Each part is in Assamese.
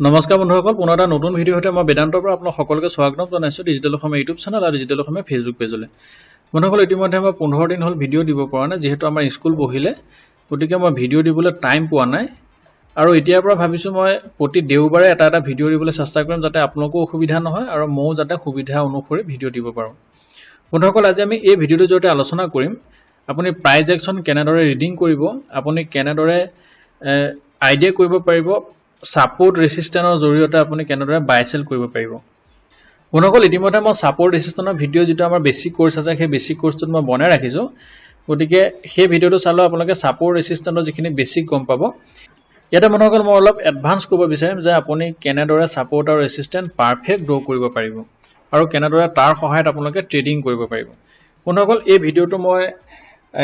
নমস্কাৰ বন্ধুসকল, পুনৰ এটা নতুন ভিডিঅ' সৈতে মই বেদান্তৰ পৰা আপোনাক সকলোকে স্বাগতম জনাইছোঁ ডিজিটেল অসমীয়া ইউটিউব চেনেল আৰু ডিজিটেল অসমীয়া ফেচবুক পেজলৈ। বন্ধুসকল, ইতিমধ্যে মই 15 দিন হ'ল ভিডিঅ' দিব পৰা নাই, যিহেতু আমাৰ স্কুল বহিলে, গতিকে মই ভিডিঅ' দিবলৈ টাইম পোৱা নাই। আৰু এতিয়াৰ পৰা ভাবিছোঁ মই প্ৰতি দেওবাৰে এটা ভিডিঅ' দিবলৈ চেষ্টা কৰিম, যাতে আপোনালোকো অসুবিধা নহয় আৰু ময়ো যাতে সুবিধা অনুসৰি ভিডিঅ' দিব পাৰোঁ। বন্ধুসকল, আজি আমি এই ভিডিঅ'টোৰ জৰিয়তে আলোচনা কৰিম আপুনি প্ৰাইজ একশ্যন কেনেদৰে ৰিডিং কৰিব, আপুনি কেনেদৰে আইডিয়া কৰিব পাৰিব, সাপোৰ্ট ৰেসিস্টেন্সৰ জৰিয়তে আপুনি কেনেদৰে বাই সেল কৰিব পাৰিব। বন্ধুসকল, ইতিমধ্যে মই সাপোৰ্ট ৰেসিস্টেন্সৰ ভিডিঅ' যেটো আমাৰ বেসিক কোৰ্স আছে সেই বেসিক কোৰ্সটো মই বনাই ৰাখিছো, গতিকে সেই ভিডিঅ'টো চালে আপোনালোকে সাপোৰ্ট ৰেসিস্টেন্সৰ যিখিনি বেসিক গম পাব। ইয়াতে বন্ধুসকল মই অলপ এডভান্স কৰিব বিচাৰিম যে আপুনি কেনেদৰে সাপোৰ্ট আৰু ৰেসিস্টেন্স পাৰফেক্ট ড্ৰ কৰিব পাৰিব আৰু কেনেদৰে তাৰ সহায়ত আপোনালোকে ট্ৰেডিং কৰিব পাৰিব। বন্ধুসকল, এই ভিডিঅ'টো মই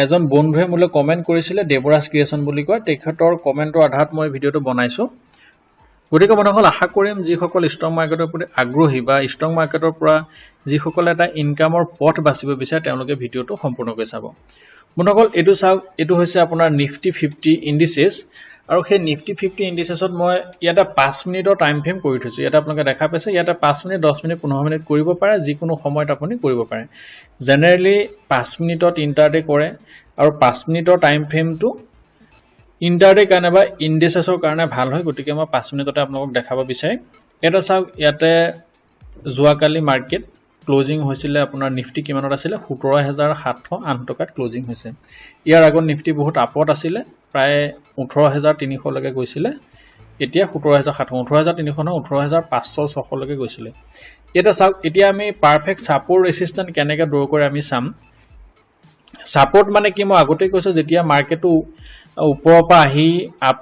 এজন বন্ধুৱে মোলৈ কমেন্ট কৰিছিলে, দেৱৰাজ ক্ৰিয়েচন বুলি কয়, তেখেতৰ কমেন্টৰ আধাৰত মই ভিডিঅ'টো বনাইছো। গতিকে বন্ধুসকল, আশা কৰিম যিসকল ষ্টক মাৰ্কেটৰ প্ৰতি আগ্ৰহী বা ষ্টক মাৰ্কেটৰ পৰা যিসকল এটা ইনকামৰ পথ বাছিব বিচাৰে তেওঁলোকে ভিডিঅ'টো সম্পূৰ্ণকৈ চাব। বন্ধুসকল, এইটো চাওক, এইটো হৈছে আপোনাৰ নিফটি 50 ইণ্ডিচেছ আৰু সেই নিফটি 50 ইণ্ডিচেছত মই ইয়াতে 5 মিনিটৰ টাইম ফ্ৰেম কৰি থৈছো। ইয়াতে আপোনালোকে দেখা পাইছে, ইয়াতে 5 মিনিট, 10 মিনিট, 15 মিনিট কৰিব পাৰে, যিকোনো সময়ত আপুনি কৰিব পাৰে। জেনেৰেলি 5 মিনিটত ইণ্টাৰডে কৰে আৰু 5 মিনিটৰ টাইম ফ্ৰেমটো ইণ্টাৰডে কাৰণে বা ইণ্ডিচেছৰ কাৰণে ভাল হয়, গতিকে মই 5 মিনিটতে আপোনালোকক দেখাব বিচাৰিম। এটা চাওক, ইয়াতে যোৱাকালি মাৰ্কেট ক্লোজিং হৈছিলে আপোনাৰ নিফটি কিমানত আছিলে 17,708 টকাত ক্লোজিং হৈছে। ইয়াৰ আগত নিফটি বহুত আপত আছিলে, প্ৰায় 18,300 লৈকে গৈছিলে, এতিয়া 17,700, 18,300 নহয়, 18,500-600 লৈকে গৈছিলে। এটা চাওক, এতিয়া আমি পারফেক্ট সাপোর্ট রেসিস্টেন্স কেনেকৈ ড্ৰ কৰে আমি চাম। সাপোৰ্ট মানে কি মই আগতে কৈছো, যেতিয়া মাৰ্কেটটো ওপৰৰ পৰা আহি আপ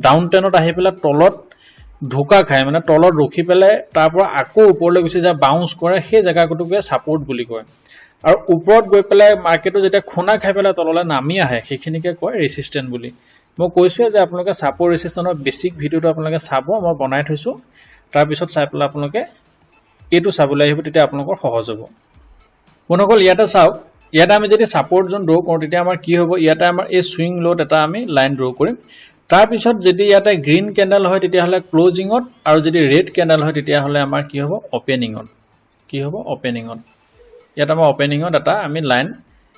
ডাউন টেনত আহি পেলাই তলত ঢোকা খায়, মানে তলত ৰখি পেলাই তাৰ পৰা আকৌ ওপৰলৈ গুচি যায়, বাউন্স কৰে, সেই জেগাটোকে সাপোৰ্ট বুলি কয়। আৰু ওপৰত গৈ পেলাই মাৰ্কেটটো যেতিয়া খুনা খাই পেলাই তললৈ নামি আহে সেইখিনিকে কয় ৰেসিস্টেন্স বুলি। মই কৈছোৱে যে আপোনালোকে সাপোৰ্ট ৰেসিস্টেন্সৰ বেসিক ভিডিঅ'টো আপোনালোকে চাব, মই বনাই থৈছো, তাৰ পিছত চাই পেলাই আপোনালোকে এইটো চাবলৈ আহিব, তেতিয়া আপোনালোকৰ সহজ হ'ব। বন্ধুসকল, ইয়াতে চাওক, ইয়াতে আমি যদি সাপোৰ্ট জোন ড্ৰ কৰোঁ তেতিয়া আমাৰ কি হ'ব, ইয়াতে আমাৰ এই সুইং লোড এটা আমি লাইন ড্ৰ কৰিম। তাৰ পিছত যদি ইয়াতে গ্ৰীন ক্যান্ডেল হয় তেতিয়াহ'লে ক্লোজিঙত, আৰু যদি ৰেড ক্যান্ডেল হয় তেতিয়াহ'লে আমাৰ কি হ'ব, ওপেনিঙত। কি হ'ব, ওপেনিঙত। ইয়াতে আমাৰ ওপেনিঙত এটা আমি লাইন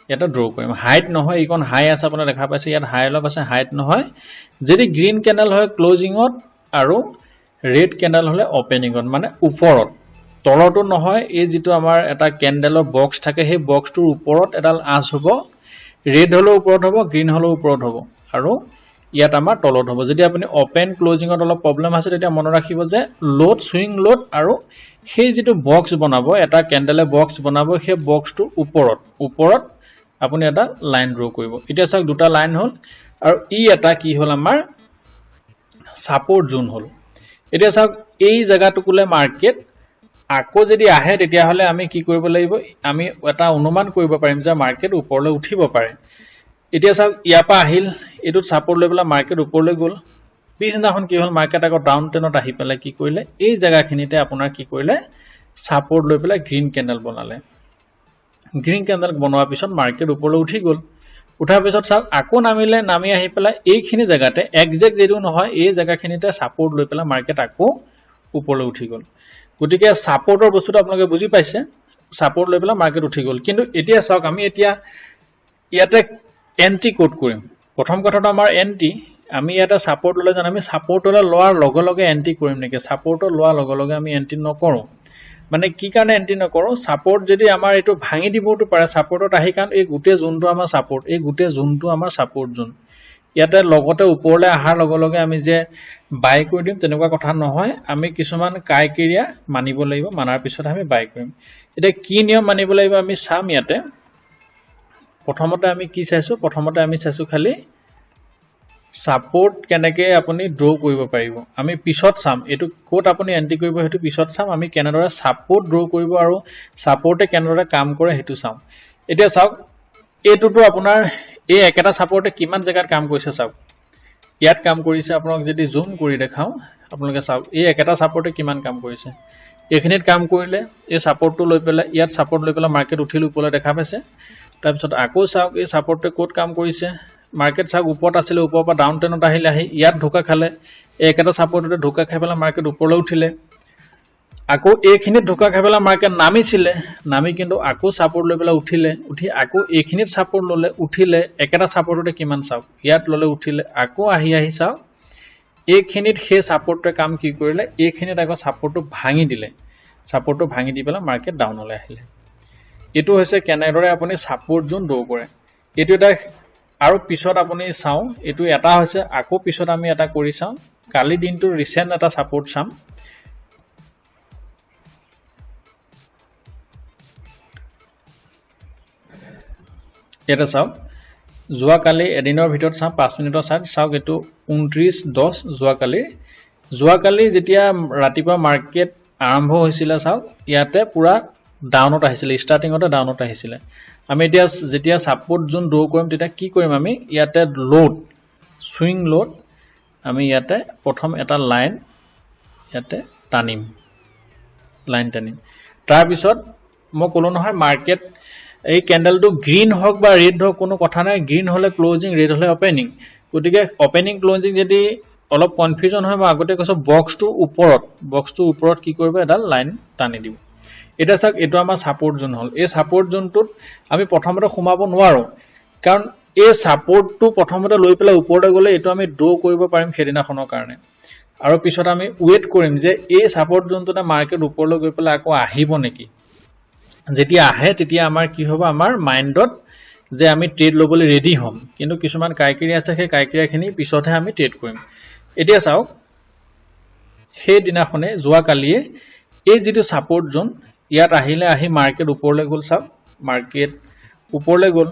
ইয়াতে ড্ৰ কৰিম। হাইট নহয়, এইখন হাই আছে আপোনাৰ দেখা পাইছে, ইয়াত হাই অলপ আছে, হাইট নহয়। যদি গ্ৰীন ক্যান্ডেল হয় ক্লোজিঙত আৰু ৰেড ক্যান্ডেল হ'লে ওপেনিঙত, মানে ওপৰত, তলতো নহয়। এই যেটো আমাৰ এটা ক্যান্ডেলৰ বক্স থাকে, সেই বক্সটোৰ ওপৰত এডাল আঁচ হ'ব, ৰেড হ'লেও ওপৰত হ'ব, গ্ৰীন হ'লেও ওপৰত হ'ব, আৰু ইয়াত আমাৰ তলত হ'ব। যদি আপুনি ওপেন ক্লোজিঙত অলপ প্ৰবলেম আছে তেতিয়া মনত ৰাখিব যে লোড, সুইং লোড, আৰু সেই যেটো বক্স বনাব, এটা ক্যান্ডেলে বক্স বনাব, সেই বক্সটোৰ ওপৰত আপুনি এটা লাইন ড্ৰ কৰিব। এতিয়া চাওক, দুটা লাইন হ'ল আৰু এটা কি হ'ল, আমাৰ সাপোৰ্ট জোন হ'ল। এতিয়া চাওক, এই জায়গাটুকুলে মাৰ্কেট আকৌ যদি আহে তেতিয়াহ'লে আমি কি কৰিব লাগিব, আমি এটা অনুমান কৰিব পাৰিম যে মাৰ্কেট ওপৰলৈ উঠিব পাৰে। এতিয়া চাওক, ইয়াৰ পৰা আহিল, এইটোত সাপোৰ্ট লৈ পেলাই মাৰ্কেট ওপৰলৈ গ'ল, পিছদিনাখন কি হ'ল, মাৰ্কেট আকৌ ডাউন টেনত আহি পেলাই কি কৰিলে, এই জায়গাখিনিতে আপোনাৰ কি কৰিলে, সাপোৰ্ট লৈ পেলাই গ্ৰীন ক্যান্ডেল বনালে। গ্ৰীন ক্যান্ডেল বনোৱাৰ পিছত মাৰ্কেট ওপৰলৈ উঠি গ'ল। উঠাৰ পিছত চাওক, আকৌ নামিলে, নামি আহি পেলাই এইখিনি জেগাতে একজেক্ট যদিও নহয়, এই জেগাখিনিতে সাপোর্ট লৈ পেলাই মাৰ্কেট আকৌ ওপৰলৈ উঠি গ'ল। গতিকে সাপোৰ্টৰ বস্তুটো আপোনালোকে বুজি পাইছে, সাপোৰ্ট লৈ পেলাই মাৰ্কেট উঠি গ'ল। কিন্তু এতিয়া চাওক, আমি এতিয়া ইয়াতে এন্ট্ৰি কোড কৰিম। প্ৰথম কথাটো আমাৰ এন্ট্ৰি, আমি ইয়াতে সাপোৰ্ট ল'লে জানো, আমি সাপোৰ্টলৈ লোৱাৰ লগে লগে এন্ট্ৰি কৰিম নেকি? সাপোৰ্টৰ লোৱাৰ লগে লগে আমি এন্ট্ৰি নকৰোঁ। মানে কি কাৰণে এন্ট্ৰি নকৰোঁ, সাপোৰ্ট যদি আমাৰ এইটো ভাঙি দিবতো পাৰে সাপোৰ্টত আহি, কাৰণ এই গোটেই জোনটো আমাৰ সাপোৰ্ট, এই গোটেই জোনটো আমাৰ সাপোৰ্ট জোন। ইয়াতে লগতে ওপৰলৈ অহাৰ লগে লগে আমি যে বাই কৰি দিম তেনেকুৱা কথা নহয়, আমি কিছুমান ক্ৰাইটেৰিয়া মানিব লাগিব, মানাৰ পিছত আমি বাই কৰিম। এতিয়া কি নিয়ম মানিব লাগিব আমি চাম। ইয়াতে প্ৰথমতে আমি কি চাইছো, প্ৰথমতে আমি চাইছো খালি সাপোৰ্ট কেনেকৈ আপুনি ড্ৰ কৰিব পাৰিব, আমি পিছত চাম। এইটো ক'ত আপুনি এন্ট্ৰি কৰিব সেইটো পিছত চাম, আমি কেনেদৰে সাপোৰ্ট ড্ৰ কৰিব আৰু সাপোৰ্টে কেনেদৰে কাম কৰে সেইটো চাম। এতিয়া চাওক, এইটোতো আপোনাৰ এই একেটা সাপোৰ্টে কিমান জেগাত কাম কৰিছে চাওক, ইয়াত কাম কৰিছে। আপোনাক যদি জুম কৰি দেখাও আপোনালোকে চাওক, এই একেটা সাপোৰ্টে কিমান কাম কৰিছে। এইখিনিত কাম কৰিলে, এই সাপোৰ্টটো লৈ পেলাই ইয়াত সাপোৰ্ট লৈ পেলাই মাৰ্কেট উঠিল, ওপৰলৈ দেখা পাইছে। তাৰপিছত আকৌ চাওক, এই সাপোৰ্টে ক'ত কাম কৰিছে, মাৰ্কেট চাওক ওপৰত আছিলে, ওপৰৰ পৰা ডাউন টেনত আহিলে, আহি ইয়াত ঢোকা খালে, একেটা সাপোৰ্টতে ঢোকা খাই পেলাই মাৰ্কেট ওপৰলৈ উঠিলে আকৌ এইখিনিত ঢোকা খাই পেলাই মাৰ্কেট নামিছিলে নামি কিন্তু আকৌ সাপোৰ্ট লৈ পেলাই উঠিলে উঠি আকৌ এইখিনিত সাপোৰ্ট ললে উঠিলে একেটা সাপোৰ্টতে কিমান চাওক ইয়াত ললে উঠিলে আকৌ আহি চাওক এইখিনিত সেই সাপোৰ্টটোৱে কাম কি কৰিলে এইখিনিত আকৌ সাপোৰ্টটো ভাঙি দিলে সাপোৰ্টটো ভাঙি দি পেলাই মাৰ্কেট ডাউনলৈ আহিলে এটো হৈছে কেনেদৰে আপুনি সাপোৰ্ট জোন ড্ৰ কৰে এটো এটা আৰু পিছত আপুনি চাও এটো এটা হৈছে আকৌ পিছত আমি এটা কৰি চাও কালি দিনটো ৰিসেন্ট এটা সাপোৰ্ট চাম এটা চাও যোৱা কালি এদিনৰ ভিতৰত চাম 5 মিনিটৰ চাই চাওক এটো 29:10 যোৱা কালি যেতিয়া ৰাতিপুৱা মাৰ্কেট আৰম্ভ হৈছিল চাওক ইয়াতে পুৰা ডাউনত আহিছিল ষ্টাৰ্টিংতে ডাউনত আহিছিল আমি এতিয়া যেতিয়া সাপোৰ্ট জোন ড্ৰ কৰিম তেতিয়া কি কৰিম আমি ইয়াতে লোড সুইং লোড আমি ইয়াতে প্ৰথম এটা লাইন ইয়াতে টানিম তাৰ পিছত মই কলো নহয় মাৰ্কেট এই ক্যান্ডেলটো গ্ৰীন হক বা ৰেড হক কোনো কথা নাই গ্ৰীন হলে ক্লোজিং ৰেড হলে ওপেনিং গতিকে ওপেনিং ক্লোজিং যদি অলপ কনফিউজন হয় মই আগতে কৈছো বক্সটো ওপৰত কি কৰিব এটা লাইন টানি দিব এটা চাক এটো আমাৰ সাপোৰ্ট জোন হল এই সাপোৰ্ট জোনটোত আমি প্ৰথমতে সোমাব নোৱাৰো কাৰণ এই সাপোৰ্টটো প্ৰথমতে লৈ পেলাই ওপৰলৈ গলে এটো আমি ড্ৰ কৰিব পাৰিম খেদিনাখনৰ কাৰণে আৰু পিছত আমি ওয়েট কৰিম যে এই সাপোৰ্ট জোনটোতে মাৰ্কেট ওপৰলৈ গৈ পেলাই আকৌ আহিব নেকি যেতিয়া আহে তেতিয়া আমাৰ কি হ'ব আমাৰ মাইন্ডত যে আমি ট্ৰেড লবলৈ ৰেডি হ'ম কিন্তু কিছুমান ক্ৰাইটেৰিয়া আছে সেই ক্ৰাইটেৰিয়াখিনি পিছতহে আমি ট্ৰেড কৰিম এতিয়া চাওক সেই দিনাখনে যোৱা কালিয়ে এই যেটো সাপোৰ্ট জোন ইয়াত আহিলে আহি মাৰ্কেট ওপৰলৈ গল চাওক মাৰ্কেট ওপৰলৈ গল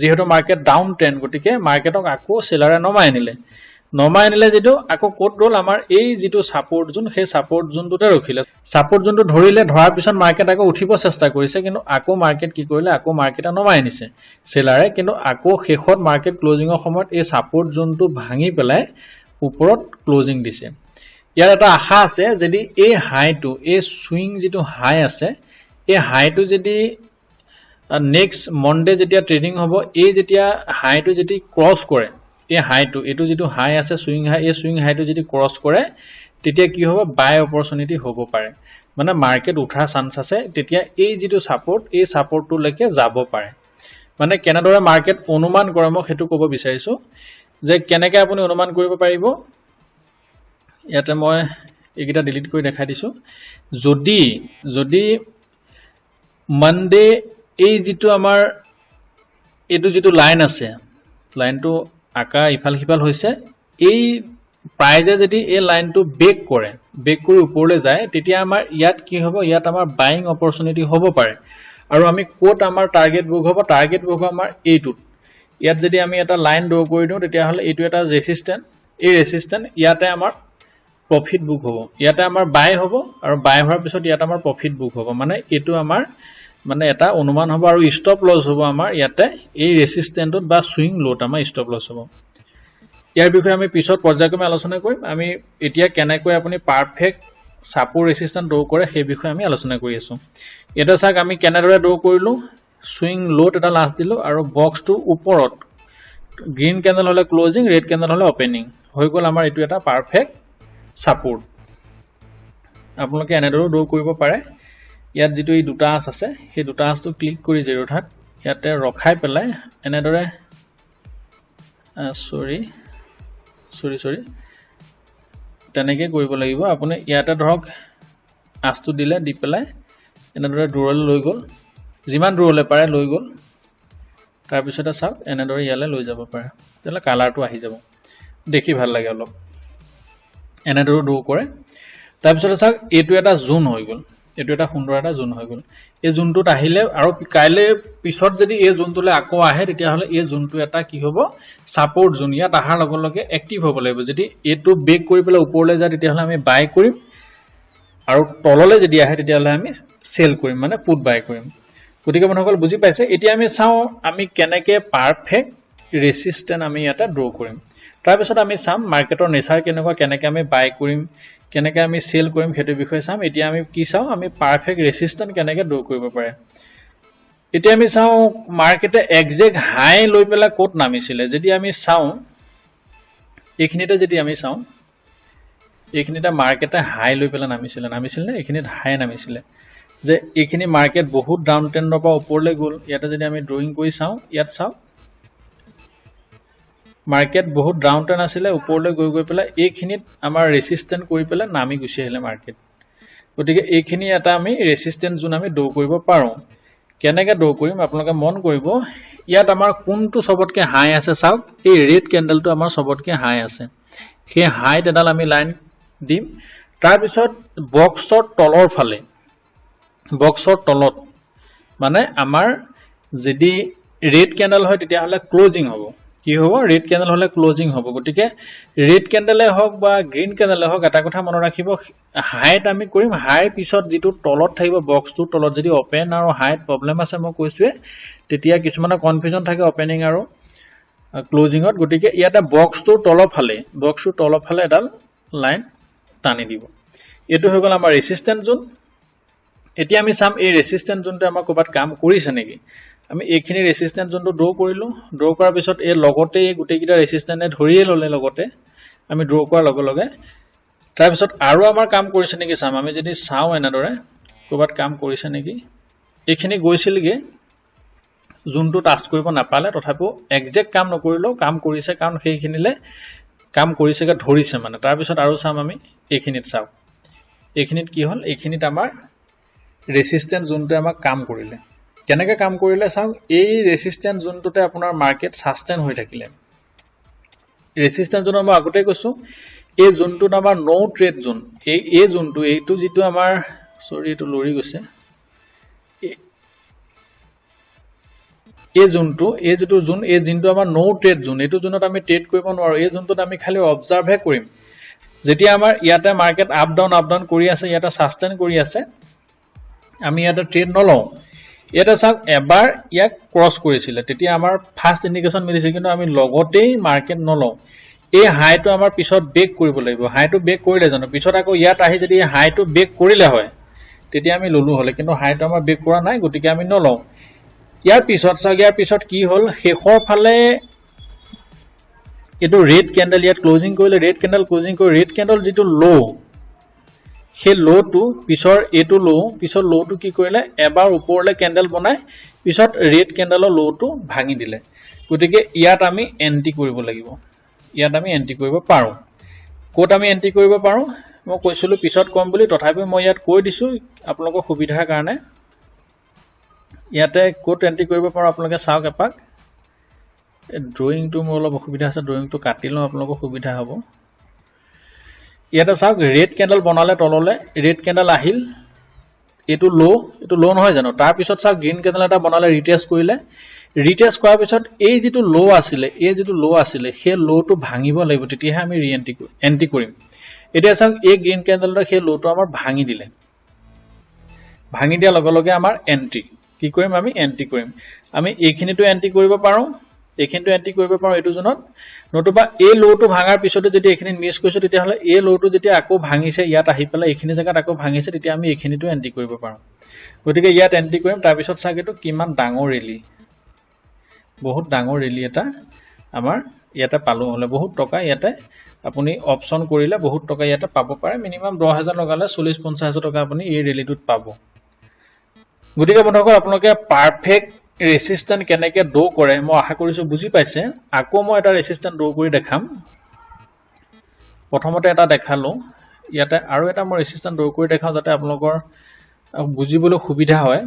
যেহেতু মাৰ্কেট ডাউন ট্ৰেন্ড গতিকে মাৰ্কেটক আকৌ সেলাৰে নমাই আনিলে যেটো আকৌ কোট ৰল আমাৰ এই যেটো সাপোৰ্ট জোন সেই সাপোৰ্ট জোনটোতে ৰখিলে সাপোৰ্ট জোনটো ধৰিলে ধৰাৰ পিছত মাৰ্কেট আকৌ উঠিব চেষ্টা কৰিছে কিন্তু আকৌ মাৰ্কেট কি কৰিলে আকৌ মাৰ্কেটে নমাই আনিছে সেলাৰে কিন্তু আকৌ শেষত মাৰ্কেট ক্লোজিংৰ সময়ত এই সাপোৰ্ট জোনটো ভাঙি পেলাই ওপৰত ক্লোজিং দিছে ইয়াৰ এটা আশা আছে যদি এই হাইটো এই সুইং যেটো হাই আছে এই হাইটো যদি নেক্সট মনডে যেতিয়া ট্ৰেডিং হ'ব এই যেতিয়া হাইটো যদি ক্ৰস কৰে এই হাইটো এটো যেটো হাই আছে সুইং হাই এই সুইং হাইটো যদি ক্ৰস কৰে তেতিয়া কি হ'ব বাই অপৰচুনিটি হ'ব পাৰে মানে মাৰ্কেট উঠাৰ চান্স আছে তেতিয়া এই যেটো সাপোৰ্ট এই সাপোৰ্টটো লৈকে যাব পাৰে মানে কেনেদৰে মাৰ্কেট অনুমান কৰে মই হেতু ক'ব বিচাৰিছো যে কেনেকৈ আপুনি অনুমান কৰিব পাৰিব ইয়াতে মই এইকিটা ডিলিট কৰি দেখাই দিছো যদি মনডে এই যেটো আমাৰ এটো যেটো লাইন আছে লাইনটো আকা ইফাল হিফাল হৈছে এই প্ৰাইজে যদি এই লাইনটো বেক কৰি ওপৰলৈ যায় তেতিয়া আমাৰ ইয়াত কি হ'ব ইয়াত আমাৰ বাইং অপৰচুনিটি হ'ব পাৰে আৰু আমি কোট আমাৰ টাৰ্গেট বুক হ'ব আমাৰ এইটো ইয়াত যদি আমি এটা লাইন ড্ৰ কৰি দিও তেতিয়া হলে এইটো এটা ৰেজিস্ট্যান্ট এই ৰেজিস্ট্যান্ট ইয়াতে আমাৰ প্ৰফিট বুক হ'ব ইয়াতে আমাৰ বাই হ'ব আৰু বাই হোৱাৰ পিছত ইয়াত আমাৰ প্ৰফিট বুক হ'ব মানে এটো আমাৰ মানে এটা অনুমান হ'ব আৰু ষ্টপ লস হ'ব আমাৰ ইয়াতে এই ৰেজিস্ট্যান্টত বা সুইং লোট আমাৰ ষ্টপ লস হ'ব ইয়াৰ বিষয়ে আমি পিছত পৰ্যায়ক্ৰমে আলোচনা কৰিম আমি এতিয়া কেনেকৈ আপুনি পাৰফেক্ট সাপোৰ্ট ৰেজিস্ট্যান্ট ড্ৰ কৰে সেই বিষয়ে আমি আলোচনা কৰি আছো এটা চাক আমি কেনেদৰে ড্ৰ কৰিলো সুইং লোট এটা লাষ্ট দিলো আৰু বক্সটো ওপৰত গ্ৰীন ক্যান্ডেল হলে ক্লোজিং ৰেড ক্যান্ডেল হলে ওপেনিং হৈ গল আমাৰ এটো এটা পাৰফেক্ট সাপোৰ্ট আপোনালোকে এনেদৰে ড্ৰ কৰিব পাৰে ইয়াত যেটো এই দুটা আছ আছে সেই দুটা আছটো ক্লিক কৰি জিৰ' থাক ইয়াতে ৰখাই পেলাই এনেদৰে সৰি তেনেকৈ কৰিব লাগিব আপুনি ইয়াতে ধৰক আছটো দিলে দি পেলাই এনেদৰে দূৰলৈ লৈ গল যিমান দূৰলৈ পাৰে লৈ গল তাৰ পিছতে চাওক এনেদৰে ইয়ালে লৈ যাব পাৰে তেলে কালাৰটো আহি যাব দেখি ভাল লাগে অলপ এনেদৰে ড্ৰ কৰে তাৰ পিছতে চাওক এটো এটা জোন হৈ গল এটো এটা সুন্দৰ এটা জোন হৈ গল এই জোনটোত আহিলে আৰু কাইলে পিছত যদি এই জোনটোলে আকৌ আহে তেতিয়া হলে এই জোনটো এটা কি হ'ব সাপোৰ্ট জোন ইয়াত আহাৰ লগে লগে এক্টিভ হ'ব লাগিব যদি এটো বেক কৰি পেলাই ওপৰলৈ যায় তেতিয়া হলে আমি বাই কৰিম আৰু তললৈ যদি আহে তেতিয়া হলে আমি সেল কৰিম মানে পুট বাই কৰিম গতিকে বন্ধুসকল বুজি পাইছে এতিয়া আমি চাও আমি কেনেকৈ পাৰফেক্ট ৰেজিস্ট্যান্ট আমি এটা ড্ৰ কৰিম তাৰ পিছত আমি চাম মাৰ্কেটৰ নেচাৰ কেনেকৈ আমি বাই কৰিম কেনেকৈ আমি সেল কৰিম হেতু বিষয় চাম এতিয়া আমি কি চাও আমি পাৰফেক্ট ৰেজিস্ট্যান্ট কেনেকৈ ড্ৰ কৰিব পাৰে এতিয়া আমি চাও মাৰ্কেটে এক্সাক্ট হাই লৈ পেলা কোট নামিছিলে যদি আমি চাও এইখিনিতে যদি আমি চাও এইখিনিতে মাৰ্কেটে হাই লৈ পেলাই নামিছিলে এইখিনিত হাই নামিছিলে যে এইখিনি মাৰ্কেট বহুত ডাউন ট্ৰেণ্ডৰ পৰা ওপৰলৈ গ'ল ইয়াতে যদি আমি ড্ৰয়িং কৰি চাওঁ ইয়াত চাওঁ মাৰ্কেট বহুত ডাউন ট্ৰেণ্ড আছিলে ওপৰলৈ গৈ পেলাই এইখিনিত আমাৰ ৰেজিষ্টেন্স কৰি পেলাই নামি গুচি আহিলে মাৰ্কেট গতিকে এইখিনি এটা আমি ৰেজিষ্টেন্স জোন আমি ড্ৰ কৰিব পাৰোঁ কেনেকৈ ড্ৰ কৰিম আপোনালোকে মন কৰিব ইয়াত আমাৰ কোনটো সবতকৈ হাই আছে চাওক এই ৰেড কেণ্ডেলটো আমাৰ সবতকৈ হাই আছে সেই হাইট এডাল আমি লাইন দিম তাৰ পিছত বক্সৰ তলৰ ফালে বক্সৰ তলত মানে আমাৰ যদি ৰেড কেণ্ডেল হয় তেতিয়া হলে ক্লোজিং হ'ব কি হ'ব ৰেড কেণ্ডেল হলে ক্লোজিং হ'ব গতিকে ৰেড কেণ্ডেলে হওক বা গ্ৰীন কেণ্ডেলে হওক এটা কথা মনত ৰাখিব হাইট আমি কৰিম হাইৰ পিছত যেটো তলত থাকিব বক্সটোৰ তলত যদি ওপেন আৰু হাইট প্ৰবলেম আছে মই কৈছোৱে তেতিয়া কিছুমানৰ কনফিউজন থাকে ওপেনিং আৰু ক্লোজিংত গতিকে ইয়াতে বক্সটোৰ তলৰ ফালে এডাল লাইন টানি দিব এটো হৈ গ'ল আমাৰ ৰেজিষ্টেন্স জোন এতিয়া আমি চাম এই ৰেজিষ্টেন্স জোনটো আমাৰ ক'বাত কাম কৰিছে নেকি আমি এইখিনি ৰেজিষ্টেন্স জোনটো ড্ৰ কৰিলো ড্ৰ কৰাৰ পিছত এই লগতে এই গুটেকিটা ৰেজিষ্টেন্সে ধৰিয়ে ললে লগতে আমি ড্ৰ কৰাৰ লগে তাৰ পিছত আৰু আমাৰ কাম কৰিছে নেকি চাম আমি যদি চাও এনেদৰে ক'বাত কাম কৰিছে নেকি এইখিনি গৈছিলগে জোনটো টাচ কৰিব নাপালে তথাপিও একজেক্ট কাম নকৰিলেও কাম কৰিছে কাৰণ সেইখিনিলে কাম কৰিছেগে ধৰিছে মানে তাৰ পিছত আৰু চাম আমি এইখিনিত চাও এইখিনিত কি হল এইখিনিত আমাৰ ৰেজিষ্টেন্স জোনটো আমাক কাম কৰিলে কেনেকৈ কাম কৰিলে চাওক এই ৰেজিষ্টেন্স জোনটোতে আপোনাৰ মাৰ্কেট সাস্টেইন হৈ থাকিলে ৰেজিষ্টেন্স জোন মই আগতে কৈছো এই জোনটোত আমাৰ নো ট্ৰেড জোন এই জোনটো এইটো যেটো আমাৰ সৰি এটো লৰি গৈছে এই যেটো জোন এই জিনটো আমাৰ নো ট্ৰেড জোন এইটো জোনত আমি ট্ৰেড কৰিব নোৱাৰো এই জোনটোত আমি খালি অবজাৰ্ভহে কৰিম যেতিয়া আমাৰ ইয়াতে মাৰ্কেট আপ ডাউন কৰি আছে ইয়াতে সাস্টেইন কৰি আছে আমি ইয়াতে ট্ৰেড নলও এটা চাওক এবাৰ ইয়াক ক্ৰস কৰিছিলে তেতিয়া আমাৰ ফাৰ্স্ট ইন্ডিকেশন মিলিছে কিন্তু আমি লগতেই মাৰ্কেট নলও এই হাইটো আমাৰ পিছত ব্ৰেক কৰিব লাগিব হাইটো ব্ৰেক কৰিলে জানো পিছত আকৌ ইয়াত আহি যদি হাইটো ব্ৰেক কৰিলে হয় তেতিয়া আমি ললো হলে কিন্তু হাইটো আমাৰ ব্ৰেক কৰা নাই গতিকে আমি নলও ইয়াৰ পিছত চাওক ইয়াৰ পিছত কি হল শেষৰ ফালে এটো ৰেড কেণ্ডেল ইয়াত ক্লোজিং কৰিলে ৰেড কেণ্ডেল ক্লোজিং কৰি ৰেড কেণ্ডেল যেটো লো সেই লো টু পিছৰ এটো লো পিছৰ লো টু কি কৰিলে এবাৰ ওপৰলে কেণ্ডেল বনাই পিছত ৰেড কেণ্ডেলৰ লো টু ভাঙি দিলে গতিকে ইয়াত আমি এন্টি কৰিব লাগিব ইয়াত আমি এন্টি কৰিব পাৰো কোট আমি এন্টি কৰিব পাৰো মই কৈছিলো পিছত কম বুলি তথাপি মই ইয়াত কৈ দিছো আপোনালোকৰ সুবিধাৰ কাৰণে ইয়াতে কোট এন্টি কৰিব পাৰো আপোনালোকে চাওক এপাক ড্ৰয়িংটো মোৰ অলপ অসুবিধা আছে ড্ৰয়িংটো কাটি লওঁ আপোনালোকৰ সুবিধা হ'ব ইয়াতে চাওক ৰেড কেণ্ডেল বনালে তললে ৰেড কেণ্ডেল আহিল এটো লো নহয় জানো তাৰ পিছত চাওক গ্ৰীন কেণ্ডেল এটা বনালে ৰিটেষ্ট কৰিলে ৰিটেষ্ট কৰাৰ পিছত এই যেটো লো আছিলে সেই লোটো ভাঙিব লাগিব তেতিয়াহে আমি এন্টি কৰিম এতিয়া চাওক এই গ্ৰীন কেণ্ডেলটো সেই লোটো আমাৰ ভাঙি দিলে ভাঙি দিয়া লগে আমাৰ এন্টি কি কৰিম আমি এন্টি কৰিম আমি এইখিনিটো এন্টি কৰিব পাৰো এইখিনিটো এন্টি কৰিব পাৰো এটো জনত নতুবা এই লোটো ভাঙাৰ পিছতে যদি এইখিনি মিস কৰিছো তেতিয়া হলে এই লোটো যেতিয়া আকৌ ভাঙিছে ইয়াত আহি পেলাই এইখিনি জায়গাত আকৌ ভাঙিছে তেতিয়া আমি এইখিনিটো এন্টি কৰিব পাৰো গতিকে ইয়াত এন্টি কৰিম তাৰ পিছত চাগেটো কিমান ডাঙৰ ৰেলি বহুত ডাঙৰ ৰেলি এটা আমাৰ ইয়াতে পালো হলে বহুত টকা ইয়াতে আপুনি অপচন কৰিলে বহুত টকা ইয়াতে পাব পাৰে মিনিমাম 10000 লগালে 40-50 টকা আপুনি এই ৰেলিটোত পাব গতিকে বন্ধুসকল আপোনালোকে পাৰফেক্ট ৰেজিষ্টেন্স কেনেকৈ ড্ৰ কৰে মই আশা কৰিছো বুজি পাইছে আকৌ মই এটা ৰেজিষ্টেন্স ড্ৰ কৰি দেখাম প্ৰথমতে এটা দেখালো ইয়াতে আৰু এটা মই ৰেজিষ্টেন্স ড্ৰ কৰি দেখাও যাতে আপোনালোকৰ বুজিবলৈ সুবিধা হয়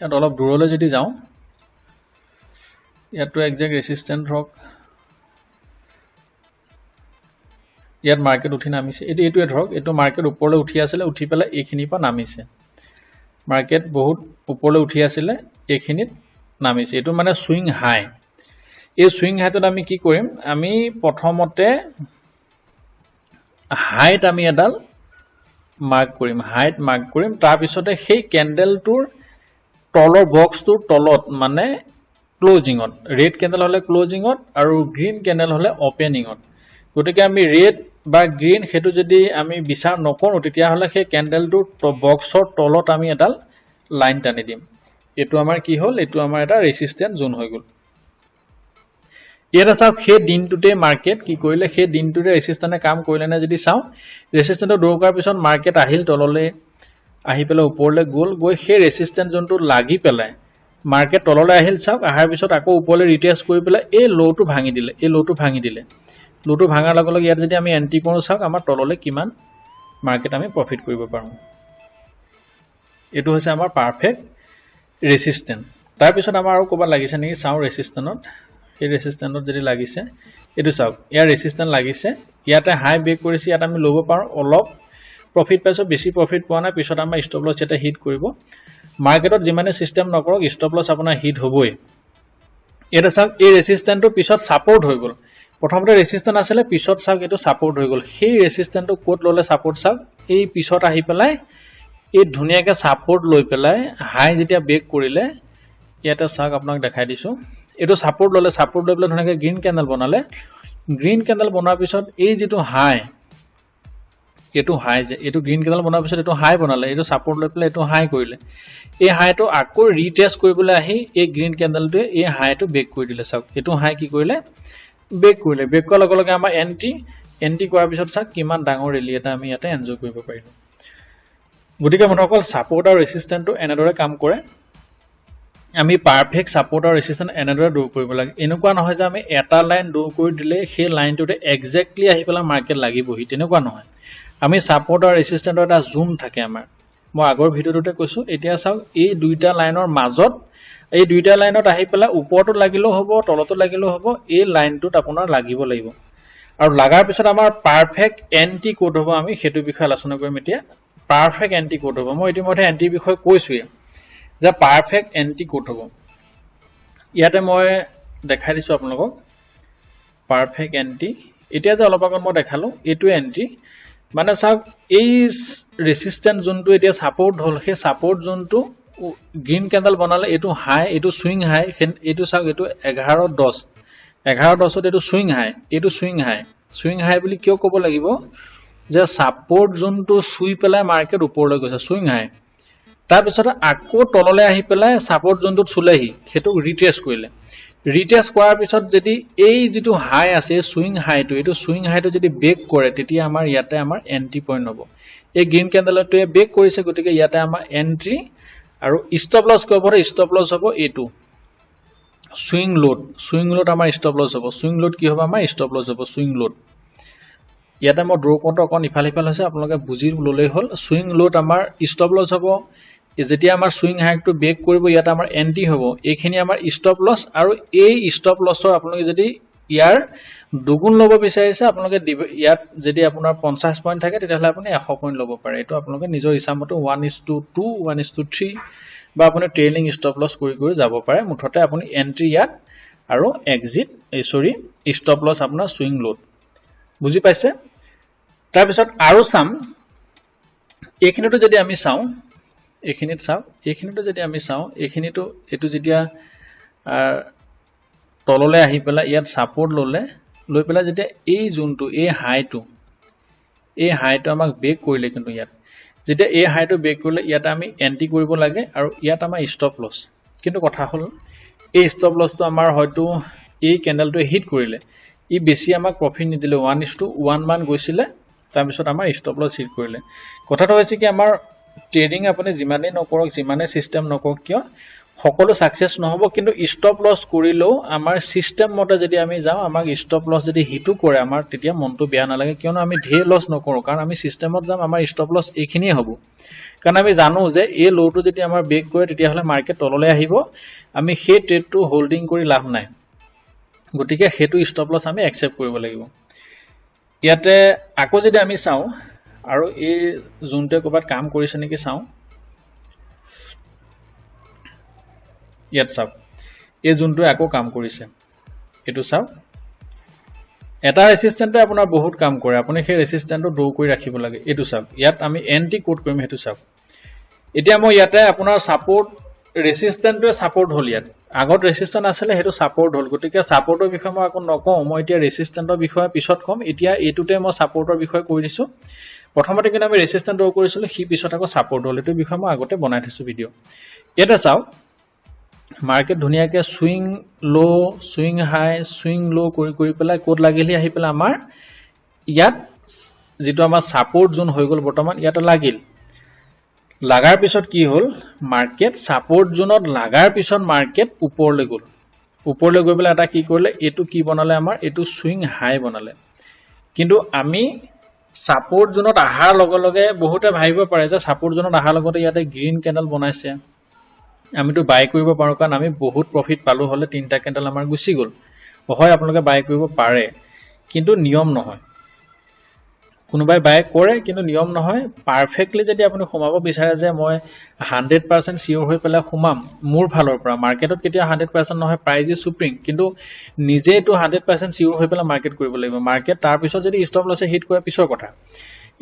ইয়াত অলপ দূৰলৈ যদি যাওঁ ইয়াতো এক্সাক্ট ৰেজিষ্টেন্স হক ইয়াত মাৰ্কেট উঠি নামিছে এইটোৱে ধৰক এইটো মাৰ্কেট ওপৰলৈ উঠি আছিল উঠি পেলাই এইখিনি পৰা নামিছে মাৰ্কেট বহুত ওপৰলৈ উঠি আছিল এইখিনিত নামিছে এটো মানে সুইং হাই এই সুইং হাইটোত আমি কি কৰিম আমি প্ৰথমতে হাইট আমি এডাল মাৰ্ক কৰিম তাৰ পিছতে সেই কেণ্ডেলটোৰ তলৰ বক্সটোৰ তলত মানে ক্লোজিংত ৰেড কেণ্ডেল হলে ক্লোজিংত আৰু গ্ৰীন কেণ্ডেল হলে ওপেনিংত গতিকে আমি ৰেড বা গ্ৰীন হেতু যদি আমি বিচাৰ নকৰো তেতিয়া হলে সেই কেণ্ডেলটোৰ বক্সৰ তলত আমি এডাল লাইন টানি দিম এটো আমাৰ কি হল এটো আমাৰ এটা ৰেজিষ্টেন্স জোন হৈ গল ইয়াতে চাওক সেই দিনটোতে মাৰ্কেট কি কৰিলে সেই দিনটোতে ৰেজিষ্টেন্সে কাম কৰিলে না যদি চাও ৰেজিষ্টেন্সটো দৌৰ কৰাৰ পিছত মাৰ্কেট আহিল তললৈ আহি পেলাই ওপৰলৈ গৈ সেই ৰেজিষ্টেন্স যোনটো লাগি পেলাই মাৰ্কেট তললৈ আহিল চাওক আহাৰ পিছত আকৌ ওপৰলৈ ৰিটেষ্ট কৰি পেলাই এই লোটো ভাঙি দিলে লোটো ভাঙাৰ লগে লগে ইয়াত যদি আমি এন্ট্ৰি কৰো চাওক আমাৰ তললৈ কিমান মাৰ্কেট আমি প্ৰফিট কৰিব পাৰো এটো হৈছে আমাৰ পাৰফেক্ট ৰেজিষ্টেন্স তাৰ পিছত আমাৰ আৰু ক'বা লাগিছে নেকি চাও ৰেজিষ্টেন্সত এই ৰেজিষ্টেন্সত যদি লাগিছে এটো চাওক ইয়াৰ ৰেজিষ্টেন্স লাগিছে ইয়াতে হাই ব্ৰেক কৰিছে ইয়াত আমি ল'ব পাৰো অলপ প্ৰফিট পাইছো বেছি প্ৰফিট পোৱা নাই পিছত আমাৰ ষ্টপ লছ এটা হিট কৰিব মাৰ্কেটত যিমানে সিস্টেম নকৰক ষ্টপ লছ আপোনাৰ হিট হ'বই এটা চাওক এই ৰেজিষ্টেন্সটো পিছত সাপোৰ্ট হৈ গ'ল প্ৰথমতে ৰেজিষ্টেন্স আছিল পিছত চাওক এটো সাপোৰ্ট হৈ গ'ল সেই ৰেজিষ্টেন্সটো কোট ললে সাপোৰ্ট চাওক এই পিছত আহি পেলাই এই ধুনিয়াকে সাপোৰ্ট লৈ পেলাই হাই যেতিয়া ব্ৰেক কৰিলে ইয়াতে চাওক আপোনাক দেখাই দিছো এটো সাপোৰ্ট ললে সাপোৰ্ট লৈ পেলাই ধুনিয়াকে গ্ৰীন ক্যান্ডেল বনালে গ্ৰীন ক্যান্ডেল বনাৰ পিছত এই যেটো হাই এটো হাই যে এটো গ্ৰীন ক্যান্ডেল বনাৰ পিছত এটো হাই বনালে এটো সাপোৰ্ট লৈ পেলাই এটো হাই কৰিলে এই হাইটো আকৌ ৰিটেষ্ট কৰিবলৈ আহি এই গ্ৰীন ক্যান্ডেলটোৱে এই হাইটো ব্ৰেক কৰি দিলে চাওক এটো হাই কি কৰিলে ব্ৰেক কৰাৰ লগে লগে আমাৰ এন্ট্ৰি কৰাৰ পিছত চাওক কিমান ডাঙৰ ৰেলি এটা আমি ইয়াতে এনজয় কৰিব পাৰিলো গতিকে মনসকল সাপোৰ্ট আৰু ৰেজিষ্টেন্সটো এনেদৰে কাম কৰে আমি পাৰফেক্ট সাপোৰ্ট আৰু ৰেজিষ্টেন্স এনেদৰে দূৰ কৰিব লাগে এনেকুৱা নহয় যে আমি এটা লাইন দূৰ কৰি দিলে সেই লাইনটোতে এক্স্যাক্টলি আহি পেলা মাৰ্কেট লাগিবহি তেনেকুৱা নহয় আমি সাপোৰ্ট আৰু ৰেজিষ্টেন্সৰ এটা জোন থাকে আমাৰ মই আগৰ ভিডিওটোতে কৈছো এতিয়া চাওক এই দুইটা লাইনৰ মাজত এই দুইটা লাইনত আহি পেলা ওপৰটো লাগিলেও হ'ব তলতো লাগিলেও হ'ব এই লাইনটোত আপোনাৰ লাগিব আৰু লাগাৰ পিছত আমাৰ পাৰফেক্ট এন্টি কোড হ'ব আমি হেতু বিষয় আলোচনা কৰিম এতিয়া পাৰফেক্ট এন্টি কোড হ'ব মই ইতিমধ্যে এন্টি বিষয় কৈছোৱে যে পাৰফেক্ট এন্টি কোড হ'ব ইয়াতে মই দেখাই দিছো আপোনালোকক পাৰফেক্ট এন্টি এতিয়া যে অলপ আগত মই দেখালো এটো এন্টি মানে চাওক এই ৰেজিষ্টেন্স যোনটো এতিয়া সাপোৰ্ট হল সেই সাপোৰ্ট যোনটো গ্ৰীন ক্যান্ডেল বনালে এটো হাই এটো সুইং হাই এটো চাওক এটো 11-10 11-10ত এটো সুইং হাই বুলি কিয় ক'ব লাগিব যে সাপোৰ্ট যোনটো সুই পেলাই মাৰ্কেট ওপৰলৈ গৈছে সুইং হাই তাৰ পিছত আকৌ তললৈ আহি পেলাই সাপোৰ্ট যোনটো চুলেহি হেতু ৰিটেষ্ট কৰিলে ৰিটেষ্ট কৰাৰ পিছত যদি এই যেটো হাই আছে সুইং হাইটো যদি ব্ৰেক কৰে তেতিয়া আমাৰ ইয়াতে আমাৰ এন্ট্ৰি পইণ্ট হ'ব এই গ্ৰীন ক্যান্ডেলটোৱে ব্ৰেক কৰিছে গতিকে ইয়াতে আমাৰ এন্ট্ৰি আৰু stop loss cover stop loss হ'ব এটো সুইং লোড আমাৰ ষ্টপ লছ হ'ব সুইং লোড কি হ'ব আমাৰ ষ্টপ লছ হ'ব সুইং লোড ইয়াতে মই ড্ৰ কৰোঁতে অকন ইফাল হৈছে আপোনালোকে বুজি ললেই হ'ল সুইং লোড আমাৰ ষ্টপ লছ হ'ব যেতিয়া আমাৰ সুইং হাইটো ব্ৰেক কৰিব ইয়াতে আমাৰ এন্ট্ৰি হ'ব এইখিনি আমাৰ ষ্টপ লছ আৰু এই ষ্টপ লছৰ আপোনালোকে যদি ইয়াৰ দুগুণ লব বিচাৰিছে আপোনালোকে ইয়াত যদি আপোনাৰ 50 পইণ্ট থাকে তেতিয়াহলে আপুনি 100 পইণ্ট লব পাৰে এটো আপোনালোকে নিজৰ ইচ্ছামতে 1:2 1:3 বা আপুনি ট্ৰেইলিং ষ্টপ লছ কৰি যাব পাৰে মুঠতে আপুনি এন্ট্ৰি ইয়াত আৰু এক্সিট ষ্টপ লছ আপোনাৰ সুইং লোড বুজি পাইছে তাৰ পিছত আৰু চাম এইখিনিটো যদি আমি চাও এইখিনিটো এটো যেতিয়া তললৈ আহি পেলাই ইয়াত সাপোৰ্ট লৈ পেলাই যেতিয়া এই জোনটো এই হাইটো আমাক ব্ৰেক কৰিলে কিন্তু ইয়াত যেতিয়া এই হাইটো ব্ৰেক কৰিলে ইয়াত আমি এন্ট্ৰি কৰিব লাগে আৰু ইয়াত আমাৰ ষ্টপ লছ কিন্তু কথা হল এই ষ্টপ লছটো আমাৰ হয়তো এই ক্যান্ডেলটো হিট কৰিলে ই বেছি আমাক প্ৰফিট নিদিলে 1:1 মান গৈছিলে তাৰ পিছত আমাৰ ষ্টপ লছ হিট কৰিলে কথাটো হৈছে কি আমাৰ ট্ৰেডিং আপুনি যিমানে নকৰক যিমানে সিস্টেম নকৰক কিয় সকলো সাকসেস নহব কিন্তু ষ্টপ লছ কৰিলেও আমাৰ সিস্টেম মতে যদি আমি যাও আমাক ষ্টপ লছ যদি হিটু কৰে আমাৰ তেতিয়া মনটো বেয়া নালাগে কিয়নো আমি ঢেৰ লছ নকৰো কাৰণ আমি সিস্টেমত যাম আমাৰ ষ্টপ লছ এইখিনিয়ে হ'ব কাৰণ আমি জানো যে এই লোটো যদি আমাৰ ব্ৰেক কৰে তেতিয়া হলে মাৰ্কেট তললৈ আহিব আমি সেই ট্ৰেডটো হোল্ডিং কৰি লাভ নাই গতিকে হেতু ষ্টপ লছ আমি একচেপ্ট কৰিব লাগিব ইয়াতে আকৌ যদি আমি চাও আৰু এই জোনটো কবাত কাম কৰিছে নেকি চাও ইয়াত চাওক এই জোনটো আকৌ কাম কৰিছে এটো চাওক এটা ৰেজিস্ট্যান্টে আপোনাৰ বহুত কাম কৰে আপুনি সেই ৰেজিস্ট্যান্টটো দৌ কৰি ৰাখিব লাগে এটো চাওক ইয়াত আমি এন্টি কোড কৰিম হেতু চাওক এতিয়া মই ইয়াতে আপোনাৰ সাপোৰ্ট ৰেজিস্ট্যান্টটো সাপোৰ্ট হল ইয়াত আগত ৰেজিস্ট্যান্ট আছিল হেতু সাপোৰ্ট হল গতিকে সাপোৰ্টৰ বিষয়ে মই আকৌ নকওঁ মই এতিয়া ৰেজিস্ট্যান্টৰ বিষয়ে পিছত কম এতিয়া এটোতে মই সাপোৰ্টৰ বিষয়ে কৈ দিছো প্ৰথমতে কিন্তু আমি ৰেজিস্ট্যান্ট দৌ কৰিছিলো হি পিছত আকৌ সাপোৰ্ট হল এটো বিষয়ে মই আগতে বনাই থৈছো ভিডিও এটা চাওক মাৰ্কেট ধুনীয়াকৈ সুইং লো সুইং হাই সুইং লো কৰি পেলাই ক'ত লাগিলে আহি পেলাই আমাৰ ইয়াত যেটো আমাৰ সাপোৰ্ট জোন হৈ গ'ল বৰ্তমান ইয়াত লাগিল লাগাৰ পিছত কি হ'ল মাৰ্কেট সাপোৰ্ট জোনত লাগাৰ পিছত মাৰ্কেট ওপৰলৈ গৈ পেলাই এটা কি কৰিলে এটো কি বনালে আমাৰ এটো সুইং হাই বনালে কিন্তু আমি সাপোৰ্ট জোনত আহাৰ লগে লগে বহুতে ভাবিব পাৰে যে সাপোৰ্ট জোনত আহাৰ লগতে ইয়াতে গ্ৰীন ক্যান্ডেল বনাইছে আমিটো বাই কৰিব পাৰো কাৰণ আমি বহুত প্ৰফিট পালো হলে তিনটা ক্যান্ডেল আমাৰ গুছি গ'ল হয় আপোনালোকে বাই কৰিব পাৰে কিন্তু নিয়ম নহয় কোনোবাই বাই কৰে কিন্তু নিয়ম নহয় পাৰফেক্টলি যদি আপুনি সোমাব বিচাৰে যে মই 100% সিওৰ হৈ পেলাই সোমাম মোৰ ফালৰ পৰা মাৰ্কেটত কেতিয়া 100% নহয় প্ৰাইজ ইজ সুপ্ৰিম কিন্তু নিজে তো 100% সিওৰ হৈ পেলাই মাৰ্কেট কৰিব লাগিব মাৰ্কেট তাৰ পিছত যদি ষ্টপ লছে হিট কৰা পিছৰ কথা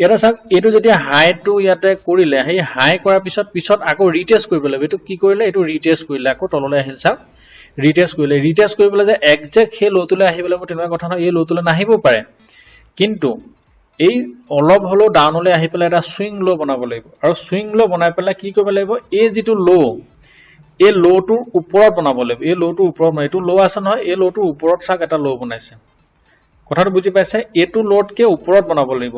এটা চাক এটো যদি হাই টু ইয়াতে কৰিলে হেই হাই কৰাৰ পিছত আকৌ ৰিটেষ্ট কৰিব লাগিব এটো কি কৰিলে এটো ৰিটেষ্ট কৰিলে আকৌ তললৈ আহিল চাক ৰিটেষ্ট কৰিলে যে একজেক্ট হে লোতুলে আহিবলৈ তেনেকুৱা কথা নহয় এই লোতুলে নাহিব পাৰে কিন্তু এই অলপ হলো ডাউনলৈ আহি পেলাই এটা সুইং লো বনাব লাগিব আৰু সুইং লো বনাই পেলাই কি কৰিব লাগিব এই যেটো লো এই লোটোৰ ওপৰত বনাব লাগিব এই লোটোৰ ওপৰত নহয় এটো লো আছে নহয় এই লোটোৰ ওপৰত চাক এটা লো বনাইছে কথাটো বুজি পাইছে এটো লোটকে ওপৰত বনাব লাগিব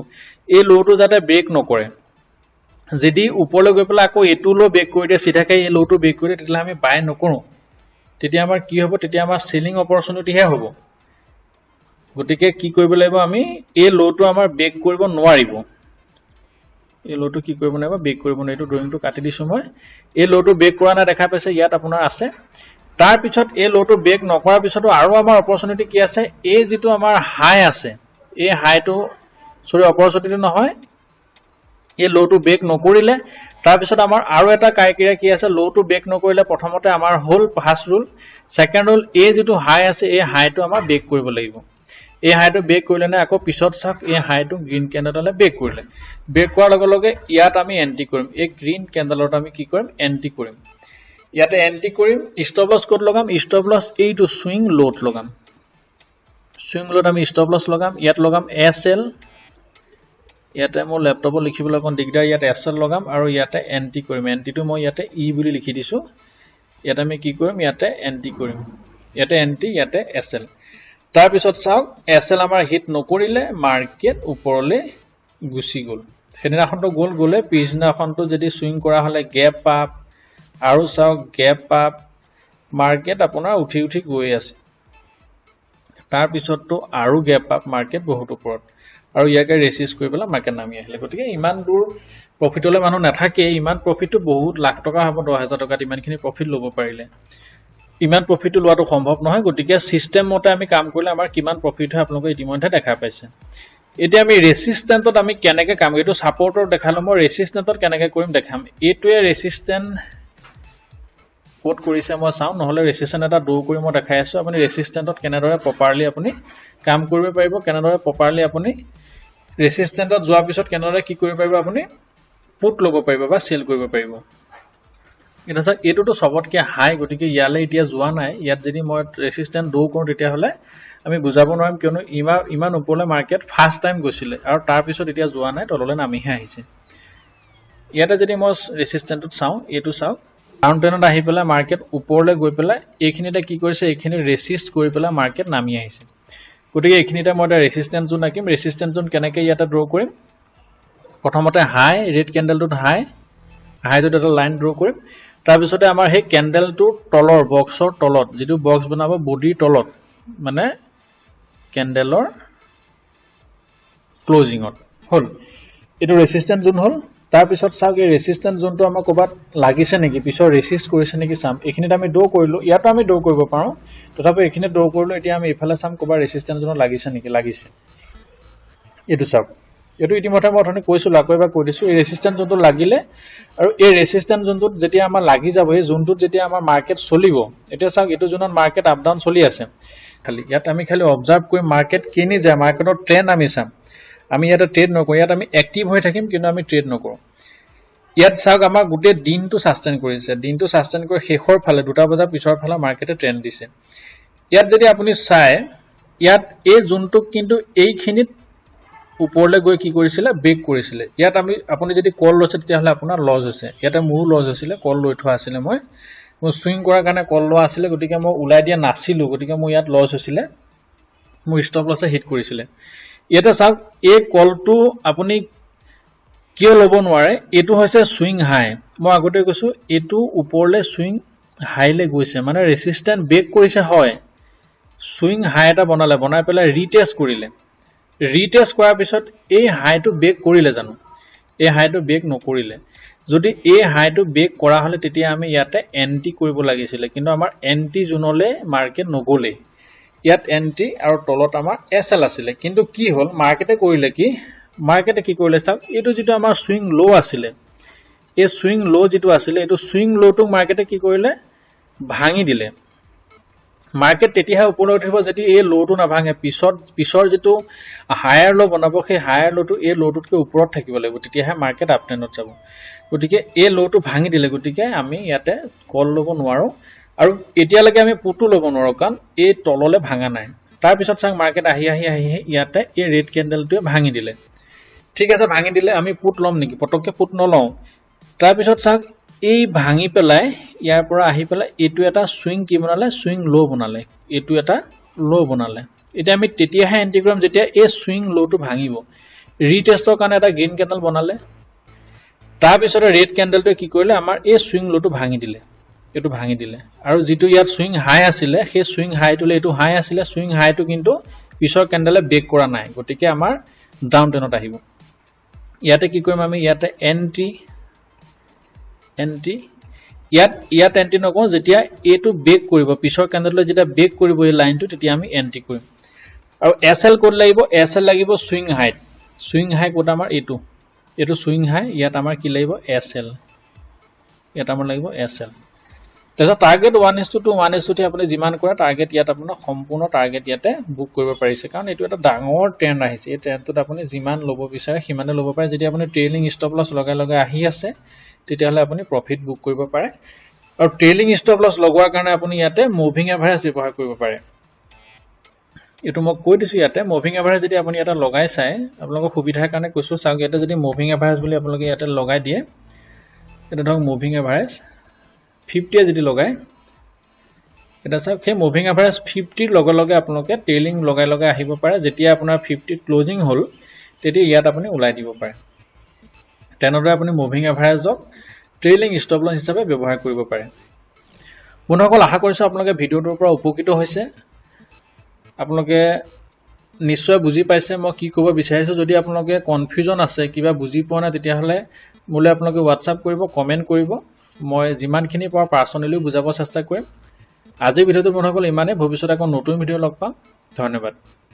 এই লোটো যাতে ব্ৰেক নকৰে যদি ওপৰলৈ গৈ পেলাই আকৌ এটো লো ব্ৰেক কৰি দিয়ে সিধাকৈ এই লোটো ব্ৰেক কৰি দিয়ে তেতিয়া আমি বাই নকৰো তেতিয়া আমাৰ কি হ'ব তেতিয়া আমাৰ সেলিং অপৰচুনিটি হে হ'ব গতিকে কি কৰিব লাগিব আমি এই লোটো আমাৰ ব্ৰেক কৰিব নোৱাৰিব এই লোটো কি কৰিব নোৱাৰিব ব্ৰেক কৰিব নোৱাৰিব এইটো ড্ৰয়িংটো কাটি দিছো মই এই লোটো ব্ৰেক কৰা না দেখা পাইছে ইয়াত আপোনাৰ আছে তাৰ পিছত এই লোটো ব্ৰেক নকৰাৰ পিছতো আৰু আমাৰ অপৰচুনিটি কি আছে এই যেটো আমাৰ হাই আছে এই হাইটো সৰি অপৰচুনিটি নহয় এই লোটো ব্ৰেক নকৰিলে তাৰ পিছত আমাৰ আৰু এটা ক্ৰাইটেৰিয়া কি আছে লোটো ব্ৰেক নকৰিলে প্ৰথমতে আমাৰ whole first rule second rule এই যেটো হাই আছে এই হাইটো আমাৰ ব্ৰেক কৰিব লাগিব এই হাইটো ব্ৰেক কৰিলে না আকৌ পিছত চাক এই হাইটো গ্ৰীন ক্যান্ডেললে ব্ৰেক কৰিলে ব্ৰেক কৰাৰ লগে লগে ইয়াত আমি এন্ট্ৰি কৰিম এই গ্ৰীন ক্যান্ডেলত আমি কি কৰিম এন্ট্ৰি কৰিম ইয়াতে এন্ট্ৰি কৰিম স্টপ লস কোড লগাম স্টপ লস এইটো সুইং লোট লগাম সুইং লোট আমি স্টপ লস লগাম ইয়াত লগাম এসএল ইয়াতে মোৰ ল্যাপটপত লিখিবলৈ কোন দিগদাৰ ইয়াতে এসএল লগাম আৰু ইয়াতে এন্ট্ৰি কৰিম এন্ট্ৰিটো মই ইয়াতে ই বুলি লিখি দিছো ইয়াতে আমি কি কৰিম ইয়াতে এন্ট্ৰি কৰিম ইয়াতে এন্ট্ৰি ইয়াতে এসএল তাৰ পিছত চাওক এসএল আমাৰ হিট নকৰিলে মাৰ্কেট ওপৰলৈ গুছি গ'ল সেদিনাখনটো গ'লে পিছদিনাখনটো যদি সুইং কৰা হলে গ্যাপ আপ আৰু চাওক গ্যাপ আপ মাৰ্কেট আপোনাৰ উঠি গৈ আছে তাৰ পিছতটো আৰু গ্যাপ আপ মাৰ্কেট বহুত ওপৰত আৰু ইয়াকে ৰেচিষ্ট কৰি পেলাই মাৰ্কেট নামি আহিলে গতিকে ইমান দূৰ প্ৰফিটলৈ মানুহ নাথাকে ইমান প্ৰফিটটো বহুত লাখ টকা হ'ব 10000 টকা ইমানখিনি প্ৰফিট ল'ব পাৰিলে ইমান প্ৰফিটটো লোৱাটো সম্ভৱ নহয় গতিকে সিস্টেম মতে আমি কাম কৰিলে আমাৰ কিমান প্ৰফিট হয় আপোনালোকে ইতিমধ্যে দেখা পাইছে এতিয়া আমি ৰেচিস্ট্যান্টত আমি কেনেকৈ কাম এইটো সাপোৰ্টৰ দেখালো মই ৰেচিস্ট্যান্টত কেনেকৈ কৰিম দেখাম এইটোৱে ৰেচিস্ট্যান্ট কোড কৰিছে মই চাও নহলে ৰেচিস্ট্যান্ট এটা ড্ৰ কৰি মই দেখাই আছো আপুনি ৰেচিস্ট্যান্টত কেনেদৰে প্ৰপাৰলি আপুনি কাম কৰিব পাৰিব কেনেদৰে প্ৰপাৰলি আপুনি ৰেচিস্ট্যান্টত যোৱাৰ পিছত কেনেদৰে কি কৰিব পাৰিব আপুনি পুট ল'ব পাৰিব বা সেল কৰিব পাৰিব এটা চাক এটোটো সবতকে হাই গতিকে ইয়ালে এতিয়া যোৱা নাই ইয়াত যদি মই ৰেচিস্ট্যান্ট ড্ৰ কৰো তেতিয়া হলে আমি বুজাব নোৱাৰিম কিয়নো ইমান ওপৰলৈ মাৰ্কেট ফাৰ্স্ট টাইম গৈছিলে আৰু তাৰ পিছত এতিয়া যোৱা নাই তললৈ নামিহে আহিছে ইয়াতে যদি মই ৰেচিস্ট্যান্টত চাও এটো চাও ডাউন ট্ৰেন্ডত আহি পেলাই মাৰ্কেট ওপৰলৈ গৈ পেলাই এইখিনিতে কি কৰিছে এইখিনি ৰেচিষ্ট কৰি পেলাই মাৰ্কেট নামি আহিছে গতিকে এইখিনিতে মই এটা ৰেচিস্ট্যান্ট জোন আকিম ৰেচিস্ট্যান্ট জোন কেনেকৈ ইয়াতে ড্ৰ কৰিম প্ৰথমতে হাই ৰেড ক্যান্ডেলটোত হাইটোত এটা লাইন ড্ৰ কৰিম তাৰ পিছতে আমাৰ হে ক্যান্ডেলটো তলৰ বক্সৰ তলত যেটো বক্স বনাব বডিৰ তলত মানে ক্যান্ডেলৰ ক্লোজিংত হল এটো ৰেচিস্ট্যান্ট জোন হল তাৰ পিছত চাওক এই ৰেচিস্ট্যান্ট জোনটো আমাৰ কবাত লাগিছে নেকি পিছৰ ৰেচিষ্ট কৰিছে নেকি চাম এইখিনিত আমি ড্ৰ কৰিলো ইয়াতো আমি ড্ৰ কৰিব পাৰো তথাপি এইখিনি ড্ৰ কৰিলো এতিয়া আমি ইফালে চাম কবা ৰেচিস্ট্যান্ট জোন লাগিছে নেকি লাগিছে এটো চাওক এটো ইতিমধ্যে মই অথনি কৈছিল আকৌ এবাৰ কৈ দিছো এই ৰেচিস্ট্যান্ট জোনটো লাগিলে আৰু এই ৰেচিস্ট্যান্ট জোনটোত যেতিয়া আমাৰ লাগি যাব এই জোনটোত যেতিয়া আমাৰ মাৰ্কেট চলিব এতিয়া চাওক এটো জোনত মাৰ্কেট আপ ডাউন চলি আছে খালি ইয়াত আমি খালি অবজাৰ্ভ কৰি মাৰ্কেট কেনি যায় মাৰ্কেটৰ ট্ৰেন্ড আমি চাম আমি ইয়াতে ট্ৰেড নকৰো ইয়াত আমি এক্টিভ হৈ থাকিম কিন্তু আমি ট্ৰেড নকৰো ইয়াত চাওক আমাৰ গুটে দিনটো সাস্টেইন কৰিছে দিনটো সাস্টেইন কৰি শেষৰ ফালে 2টা বজাৰ পিছৰ ফালে মাৰ্কেটে ট্ৰেন্ড দিছে ইয়াত যদি আপুনি চাই ইয়াত এই জোনটো কিন্তু এইখিনিত ওপৰলৈ গৈ কি কৰিছিলে ব্ৰেক কৰিছিলে ইয়াত আপুনি যদি কল লৈছে তেতিয়া হলে আপোনাৰ লস হৈছে ইয়াতে মোৰো লস হৈছিলে কল লৈ থোৱা আছিল মই মই সুইং কৰাৰ কাৰণে কল লোৱা আছিল গতিকে মই উলাই দিয়া নাছিলো গতিকে মই ইয়াত লছ হৈছিল মোৰ ষ্টপ লছে হিট কৰিছিল ইয়াতে চাওক এই কলটো আপুনি কিয় লব নোৱাৰে এটো হৈছে সুইং হাই মই আগতে কৈছো এটো ওপৰলে সুইং হাইলে গৈছে মানে ৰেজিস্ট্যান্ট ব্ৰেক কৰিছে হয় সুইং হাই এটা বনাই পেলাই ৰিটেষ্ট কৰিলে ৰিটেষ্ট কৰাৰ পিছত এই হাইটো ব্ৰেক কৰিলে জানো এই হাইটো ব্ৰেক নকৰিলে যদি এই হাইটো ব্ৰেক কৰা হলে তেতিয়া আমি ইয়াতে এন্টি কৰিব লাগিছিল কিন্তু আমাৰ এন্টি জোনলে মাৰ্কেট নগলে ইয়াত এন্টি আৰু তলত আমাৰ এসএল আছিল কিন্তু কি হল মাৰ্কেটে কৰিলে কি মাৰ্কেটে কি কৰিলে চাওক এটো যেটো আমাৰ সুইং লো আছিল এই সুইং লো যেটো আছিল এটো সুইং লোটো মাৰ্কেটে কি কৰিলে ভাঙি দিলে মাৰ্কেট তেতিয়াহে ওপৰলৈ উঠিব যদি এই লোটো না ভাঙে পিছৰ যেটো হায়াৰ লো বনাব সেই হায়াৰ লোটো এই লোটোতকৈ ওপৰত থাকিব লাগিব তেতিয়াহে মাৰ্কেট আপ ট্ৰেন্ডত যাব গতিকে এই লোটো ভাঙি দিলে গতিকে আমি ইয়াতে কল লব নোৱাৰো আৰু এতিয়ালৈকে আমি পুটু লব নোৱাৰো কাৰণ এই তললে ভাঙা নাই তাৰ পিছত চাং মাৰ্কেট আহি ইয়াতে এই ৰেড ক্যান্ডেলটোৱে ভাঙি দিলে ঠিক আছে ভাঙি দিলে আমি পুট লম নেকি পটককে পুট নলও তাৰ পিছত চাং এই ভাঙি পেলাই ইয়াৰ পৰা আহি পেলাই এটো এটা সুইং কি বনালে সুইং লো বনালে এটো এটা লো বনালে এটা আমি তেতিয়াহে এন্টি কৰিম যেতিয়া এই সুইং লোটো ভাঙিব ৰিটেষ্টৰ কাৰণে এটা গ্ৰীন ক্যান্ডেল বনালে তাৰ পিছত ৰেড ক্যান্ডেলটোৱে কি কৰিলে আমাৰ এই সুইং লোটো ভাঙি দিলে এটো ভাঙি দিলে আৰু যেটো ইয়াত সুইং হাই আছিল সেই সুইং হাইটোলে এটো হাই আছিল সুইং হাইটো কিন্তু পিছৰ ক্যান্ডেলে ব্ৰেক কৰা নাই গতিকে আমাৰ ডাউন ট্ৰেন্ডত আহিব ইয়াতে কি কৰিম আমি ইয়াতে এন্টি ইয়াত এন্টি নকওঁ যেতিয়া এটো ব্ৰেক কৰিব পিছৰ ক্যান্ডেললৈ যেতিয়া ব্ৰেক কৰিব এই লাইনটো তেতিয়া আমি এন্টি কৰিম আৰু এসএল কোড লাগিব সুইং হাই কোড আমাৰ এটো সুইং হাই ইয়াত আমাৰ কি লাগিব এসএল ইয়াত আমাৰ লাগিব এসএল তেজা টাৰ্গেট 1:2 1:2 তে আপুনি যিমান কৰে টাৰ্গেট ইয়াত আপোনাৰ সম্পূৰ্ণ টাৰ্গেট ইয়াতে বুক কৰিব পাৰিছে কাৰণ এটো এটা ডাঙৰ ট্ৰেন্ড আহিছে এই ট্ৰেন্ডটোত আপুনি যিমান লব বিচাৰে সিমানে লব পাৰে যদি আপুনি ট্ৰেইলিং ষ্টপ লছ লগাই আহি আছে তেতিয়াহলে আপুনি প্ৰফিট বুক কৰিব পাৰে আৰু ট্ৰেইলিং ষ্টপ লছ লগোৱাৰ কাৰণে আপুনি ইয়াতে মুভিং এভাৰেজ ব্যৱহাৰ কৰিব পাৰে এটো মই কৈ দিছো ইয়াতে মুভিং এভাৰেজ যদি আপুনি এটা লগাই চাই আপোনালোকৰ সুবিধাৰ কাৰণে কৈছো চাওক ইয়াতে যদি মুভিং এভাৰেজ বুলি আপোনালোকে ইয়াতে লগাই দিয়ে এটা ধৰক মুভিং এভাৰেজ 50 যদি লগাই এটা চাওক সেই মুভিং এভাৰেজ 50 লগে আপোনালোকে ট্ৰেইলিং লগাই আহিব পাৰে যেতিয়া আপোনাৰ 50 ক্লোজিং হল তেতিয়া ইয়াত আপুনি উলাই দিব পাৰে তেনেদৰে আপুনি মুভিং এভাৰেজক ট্ৰেইলিং ষ্টপ লছ হিচাপে ব্যৱহাৰ কৰিব পাৰে বন্ধুসকল আশা কৰিছো আপোনালোকে ভিডিওটোৰ পৰা উপকৃত হৈছে আপোনালোকে নিশ্চয় বুজি পাইছে মই কি ক'ব বিচাৰিছো যদি আপোনালোকে কনফিউজন আছে কিবা বুজি পোৱা নাই তেতিয়াহলে মোলে আপোনালোকে WhatsApp কৰিব কমেন্ট কৰিব মই যিমানখিনি পাৰ পাৰ্সোনালি বুজাব চেষ্টা কৰিম আজি ভিডিওটো বন্ধুসকল ইমানে ভৱিষ্যতে আকৌ নতুন ভিডিও লগ পাম ধন্যবাদ